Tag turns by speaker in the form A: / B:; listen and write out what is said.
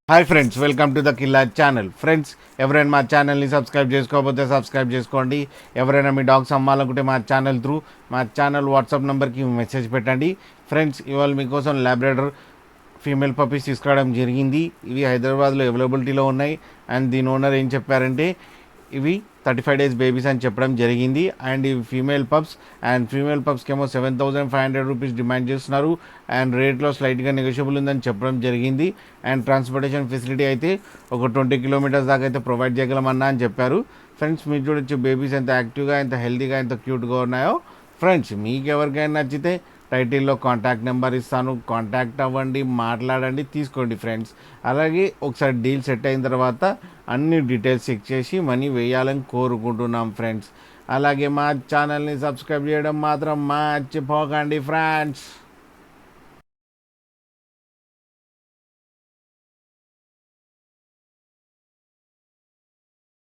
A: Hi friends, welcome to the Killa channel. Friends, ఎవరైనా మా ఛానల్ని సబ్స్క్రైబ్ చేసుకోకపోతే సబ్స్క్రైబ్ చేసుకోండి. ఎవరైనా మీ డాగ్స్ అమ్మాలనుకుంటే మా ఛానల్ త్రూ మా ఛానల్ వాట్సాప్ నెంబర్కి మెసేజ్ పెట్టండి. ఫ్రెండ్స్, ఇవాళ మీకోసం లాబ్రాడర్ ఫీమేల్ పప్పీస్ తీసుకురావడం జరిగింది. ఇవి హైదరాబాద్లో అవైలబిలిటీలో ఉన్నాయి. అండ్ దీని ఓనర్ ఏం చెప్పారంటే ఇవి 35 days బేబీస్ అని చెప్పడం జరిగింది. అండ్ ఇవి ఫీమేల్ పప్స్కి ఏమో 7,500 రూపీస్ డిమాండ్ చేస్తున్నారు. అండ్ రేట్లో స్లైట్గా నెగోషియబుల్ ఉందని చెప్పడం జరిగింది. అండ్ ట్రాన్స్పోర్టేషన్ ఫెసిలిటీ అయితే ఒక 20 kilometers దాకా అయితే ప్రొవైడ్ చేయగలమన్నా అని చెప్పారు. ఫ్రెండ్స్, మీరు చూడొచ్చు బేబీస్ ఎంత యాక్టివ్గా, ఎంత హెల్తీగా, ఎంత క్యూట్గా ఉన్నాయో. ఫ్రెండ్స్, మీకు ఎవరికైనా నచ్చితే టైటిల్లో కాంటాక్ట్ నెంబర్ ఇస్తాను, కాంటాక్ట్ అవ్వండి, మాట్లాడండి, తీసుకోండి ఫ్రెండ్స్. అలాగే ఒకసారి డీల్ సెట్ అయిన తర్వాత అన్ని డీటెయిల్స్ చెక్ చేసి మనీ వేయాలని కోరుకుంటున్నాం ఫ్రెండ్స్. అలాగే మా ఛానల్ని సబ్స్క్రైబ్ చేయడం మాత్రం మర్చిపోకండి ఫ్రెండ్స్.